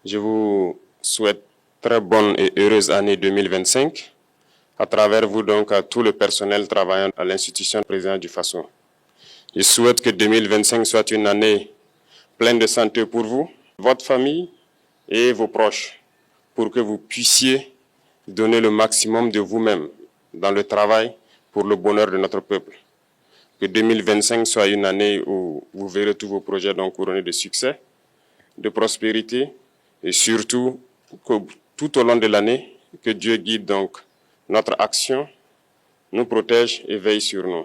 Je vous souhaite très bonne et heureuse année 2025, à travers vous donc à tout le personnel travaillant à l'institution présidente du Faso. Je souhaite que 2025 soit une année pleine de santé pour vous, votre famille et vos proches, pour que vous puissiez donner le maximum de vous-même dans le travail pour le bonheur de notre peuple. Que 2025 soit une année où vous verrez tous vos projets donc couronnés de succès, de prospérité et surtout que tout au long de l'année, que Dieu guide donc notre action, nous protège et veille sur nous.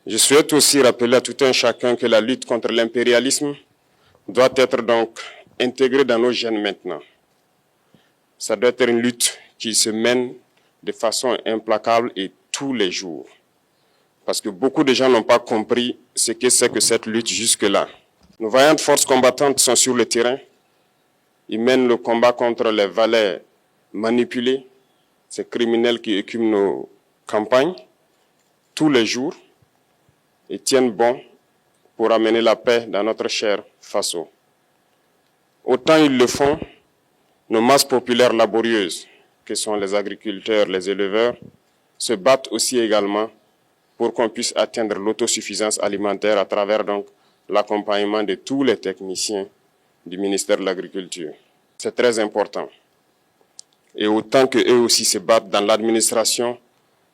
Je souhaite aussi rappeler à tout un chacun que la lutte contre l'impérialisme doit être donc intégrée dans nos gènes maintenant. Ça doit être une lutte qui se mène de façon implacable et tous les jours. Parce que beaucoup de gens n'ont pas compris ce que c'est que cette lutte jusque-là. Nos vaillantes forces combattantes sont sur le terrain. Ils mènent le combat contre les valets manipulés, ces criminels qui écument nos campagnes tous les jours et tiennent bon pour amener la paix dans notre cher Faso. Autant ils le font, nos masses populaires laborieuses, que sont les agriculteurs, les éleveurs, se battent aussi également pour qu'on puisse atteindre l'autosuffisance alimentaire à travers donc l'accompagnement de tous les techniciens du ministère de l'Agriculture. C'est très important. Et autant qu'eux aussi se battent dans l'administration,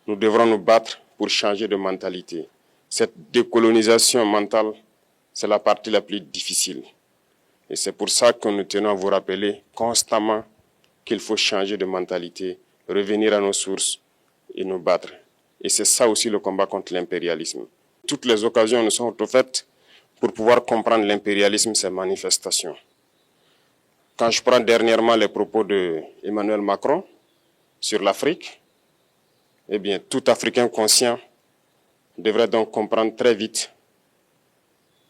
nous devrons nous battre pour changer de mentalité. Cette décolonisation mentale, c'est la partie la plus difficile. Et c'est pour ça que nous tenons à vous rappeler constamment qu'il faut changer de mentalité, revenir à nos sources et nous battre. Et c'est ça aussi le combat contre l'impérialisme. Toutes les occasions nous sont offertes pour pouvoir comprendre l'impérialisme, ses manifestations. Quand je prends dernièrement les propos d'Emmanuel Macron sur l'Afrique, eh bien, tout Africain conscient devrait donc comprendre très vite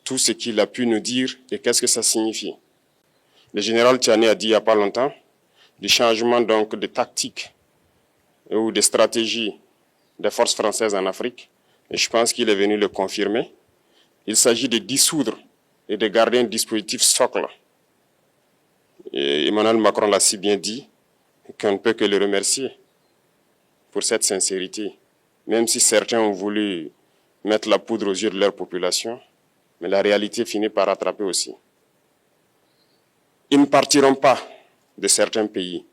tout ce qu'il a pu nous dire et qu'est-ce que ça signifie. Le général Tchiani a dit il n'y a pas longtemps du changement donc de tactique ou de stratégie des forces françaises en Afrique, et je pense qu'il est venu le confirmer. Il s'agit de dissoudre et de garder un dispositif socle. Et Emmanuel Macron l'a si bien dit qu'on ne peut que le remercier pour cette sincérité, même si certains ont voulu mettre la poudre aux yeux de leur population, mais la réalité finit par rattraper aussi. Ils ne partiront pas de certains pays,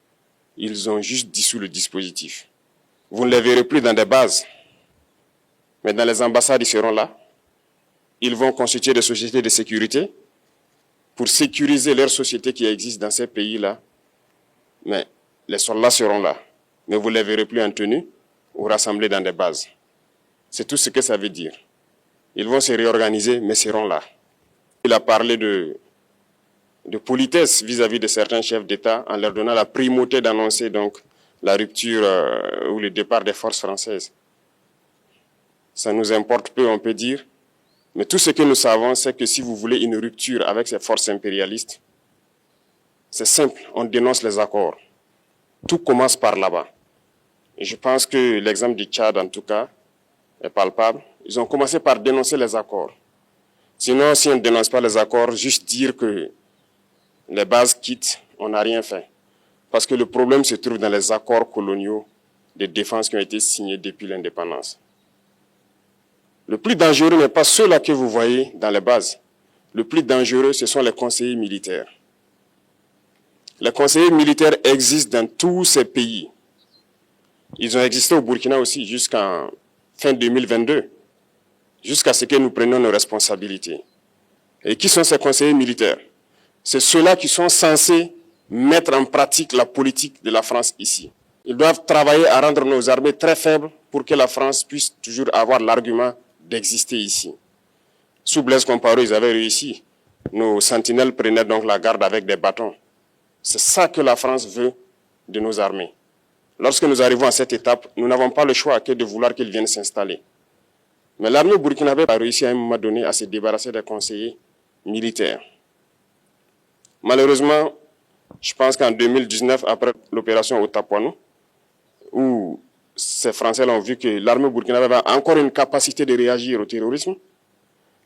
ils ont juste dissous le dispositif. Vous ne les verrez plus dans des bases, mais dans les ambassades, ils seront là. Ils vont constituer des sociétés de sécurité pour sécuriser leurs sociétés qui existent dans ces pays-là. Mais les soldats seront là, mais vous ne les verrez plus en tenue ou rassemblés dans des bases. C'est tout ce que ça veut dire. Ils vont se réorganiser, mais seront là. Il a parlé de politesse vis-à-vis de certains chefs d'État en leur donnant la primauté d'annoncer donc la rupture ou le départ des forces françaises. Ça nous importe peu, on peut dire, mais tout ce que nous savons, c'est que si vous voulez une rupture avec ces forces impérialistes, c'est simple, on dénonce les accords. Tout commence par là-bas. Et je pense que l'exemple du Tchad, en tout cas, est palpable. Ils ont commencé par dénoncer les accords. Sinon, si on ne dénonce pas les accords, juste dire que les bases quittent, on n'a rien fait. Parce que le problème se trouve dans les accords coloniaux de défense qui ont été signés depuis l'indépendance. Le plus dangereux n'est pas ceux-là que vous voyez dans les bases. Le plus dangereux, ce sont les conseillers militaires. Les conseillers militaires existent dans tous ces pays. Ils ont existé au Burkina aussi jusqu'en fin 2022, jusqu'à ce que nous prenions nos responsabilités. Et qui sont ces conseillers militaires? C'est ceux-là qui sont censés mettre en pratique la politique de la France ici. Ils doivent travailler à rendre nos armées très faibles pour que la France puisse toujours avoir l'argument d'exister ici. Sous Blaise Compaoré, ils avaient réussi. Nos sentinelles prenaient donc la garde avec des bâtons. C'est ça que la France veut de nos armées. Lorsque nous arrivons à cette étape, nous n'avons pas le choix que de vouloir qu'ils viennent s'installer. Mais l'armée burkinabé a réussi à un moment donné à se débarrasser des conseillers militaires. Malheureusement, je pense qu'en 2019, après l'opération Otapuano, où ces Français ont vu que l'armée burkinabé avait encore une capacité de réagir au terrorisme,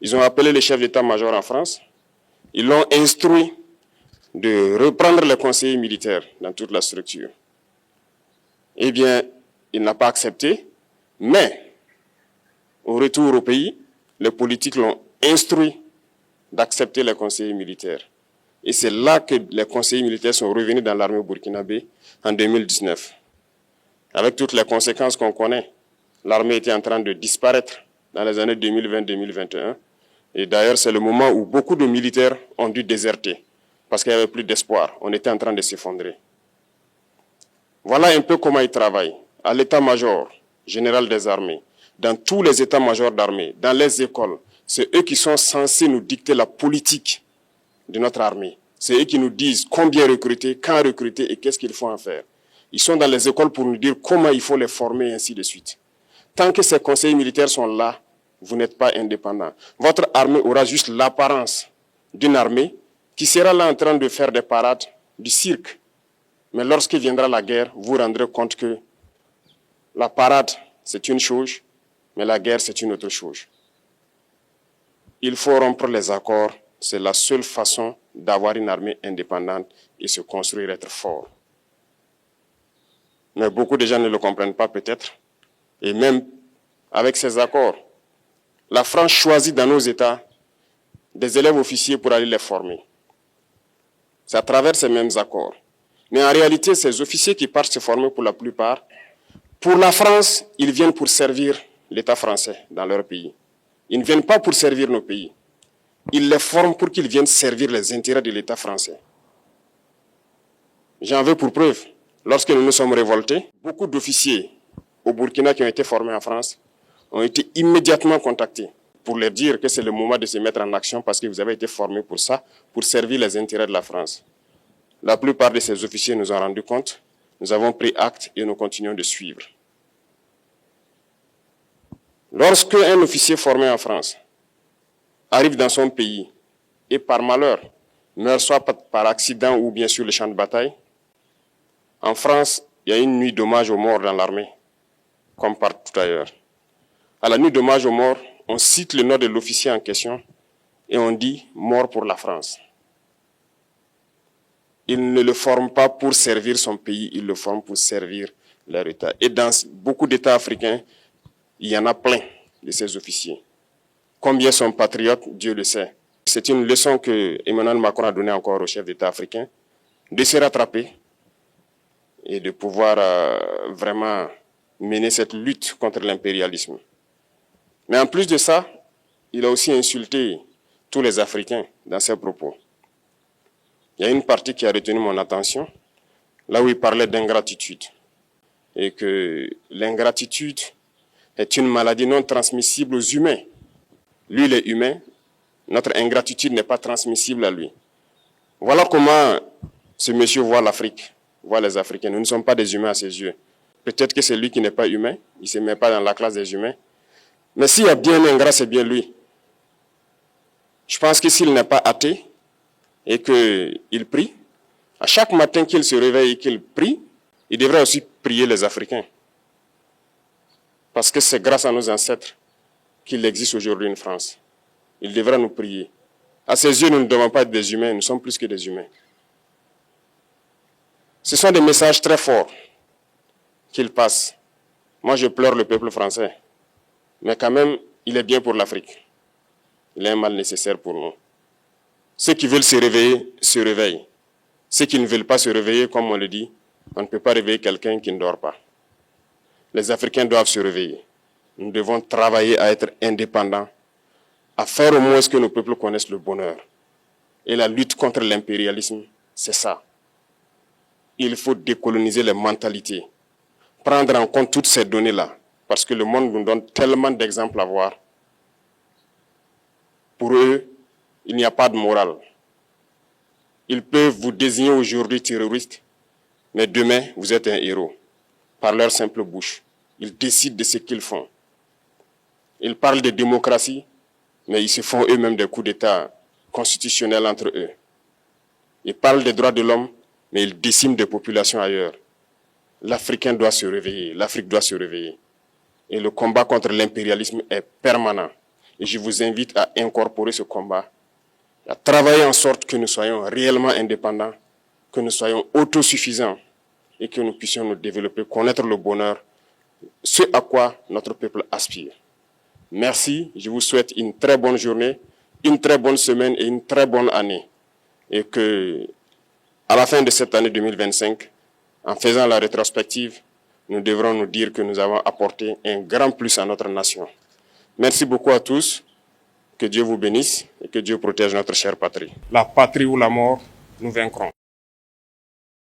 ils ont appelé le chef d'état-major en France, ils l'ont instruit de reprendre les conseillers militaires dans toute la structure. Eh bien, il n'a pas accepté, mais au retour au pays, les politiques l'ont instruit d'accepter les conseillers militaires. Et c'est là que les conseillers militaires sont revenus dans l'armée burkinabé en 2019. Avec toutes les conséquences qu'on connaît, l'armée était en train de disparaître dans les années 2020-2021. Et d'ailleurs, c'est le moment où beaucoup de militaires ont dû déserter parce qu'il n'y avait plus d'espoir. On était en train de s'effondrer. Voilà un peu comment ils travaillent. À l'état-major général des armées, dans tous les états-majors d'armée, dans les écoles, c'est eux qui sont censés nous dicter la politique de notre armée. C'est eux qui nous disent combien recruter, quand recruter et qu'est-ce qu'il faut en faire. Ils sont dans les écoles pour nous dire comment il faut les former et ainsi de suite. Tant que ces conseillers militaires sont là, vous n'êtes pas indépendant. Votre armée aura juste l'apparence d'une armée qui sera là en train de faire des parades, du cirque. Mais lorsqu'il viendra la guerre, vous vous rendrez compte que la parade, c'est une chose, mais la guerre, c'est une autre chose. Il faut rompre les accords. C'est la seule façon d'avoir une armée indépendante et se construire, être fort. Mais beaucoup de gens ne le comprennent pas peut-être. Et même avec ces accords, la France choisit dans nos États des élèves officiers pour aller les former. C'est à travers ces mêmes accords. Mais en réalité, ces officiers qui partent se former pour la plupart, pour la France, ils viennent pour servir l'État français dans leur pays. Ils ne viennent pas pour servir nos pays. Ils les forment pour qu'ils viennent servir les intérêts de l'État français. J'en veux pour preuve. Lorsque nous nous sommes révoltés, beaucoup d'officiers au Burkina qui ont été formés en France ont été immédiatement contactés pour leur dire que c'est le moment de se mettre en action parce que vous avez été formés pour ça, pour servir les intérêts de la France. La plupart de ces officiers nous ont rendu compte, nous avons pris acte et nous continuons de suivre. Lorsque un officier formé en France arrive dans son pays et par malheur meurt soit par accident ou bien sur le champ de bataille, en France, il y a une nuit d'hommage aux morts dans l'armée, comme partout ailleurs. À la nuit d'hommage aux morts, on cite le nom de l'officier en question et on dit « mort pour la France ». Il ne le forme pas pour servir son pays, il le forme pour servir leur État. Et dans beaucoup d'États africains, il y en a plein de ces officiers. Combien sont patriotes, Dieu le sait. C'est une leçon que Emmanuel Macron a donnée encore au chef d'État africain, de se rattraper et de pouvoir vraiment mener cette lutte contre l'impérialisme. Mais en plus de ça, il a aussi insulté tous les Africains dans ses propos. Il y a une partie qui a retenu mon attention, là où il parlait d'ingratitude. Et que l'ingratitude est une maladie non transmissible aux humains. Lui, il est humain, notre ingratitude n'est pas transmissible à lui. Voilà comment ce monsieur voit l'Afrique, voit les Africains. Nous ne sommes pas des humains à ses yeux. Peut-être que c'est lui qui n'est pas humain, il ne se met pas dans la classe des humains. Mais s'il y a bien un ingrat, c'est bien lui. Je pense que s'il n'est pas athée et qu'il prie, à chaque matin qu'il se réveille et qu'il prie, il devrait aussi prier les Africains. Parce que c'est grâce à nos ancêtres qu'il existe aujourd'hui une France. Il devrait nous prier. À ses yeux, nous ne devons pas être des humains, nous sommes plus que des humains. Ce sont des messages très forts qu'il passe. Moi, je pleure le peuple français. Mais quand même, il est bien pour l'Afrique. Il est un mal nécessaire pour nous. Ceux qui veulent se réveiller, se réveillent. Ceux qui ne veulent pas se réveiller, comme on le dit, on ne peut pas réveiller quelqu'un qui ne dort pas. Les Africains doivent se réveiller. Nous devons travailler à être indépendants, à faire au moins ce que nos peuples connaissent le bonheur. Et la lutte contre l'impérialisme, c'est ça. Il faut décoloniser les mentalités, prendre en compte toutes ces données-là, parce que le monde nous donne tellement d'exemples à voir. Pour eux, il n'y a pas de morale. Ils peuvent vous désigner aujourd'hui terroriste, mais demain, vous êtes un héros, par leur simple bouche. Ils décident de ce qu'ils font. Ils parlent de démocratie, mais ils se font eux-mêmes des coups d'État constitutionnels entre eux. Ils parlent des droits de l'homme, mais ils déciment des populations ailleurs. L'Africain doit se réveiller, l'Afrique doit se réveiller. Et le combat contre l'impérialisme est permanent. Et je vous invite à incorporer ce combat à travailler en sorte que nous soyons réellement indépendants, que nous soyons autosuffisants et que nous puissions nous développer, connaître le bonheur, ce à quoi notre peuple aspire. Merci, je vous souhaite une très bonne journée, une très bonne semaine et une très bonne année. Et que, à la fin de cette année 2025, en faisant la rétrospective, nous devrons nous dire que nous avons apporté un grand plus à notre nation. Merci beaucoup à tous, que Dieu vous bénisse et que Dieu protège notre chère patrie. La patrie ou la mort, nous vaincrons.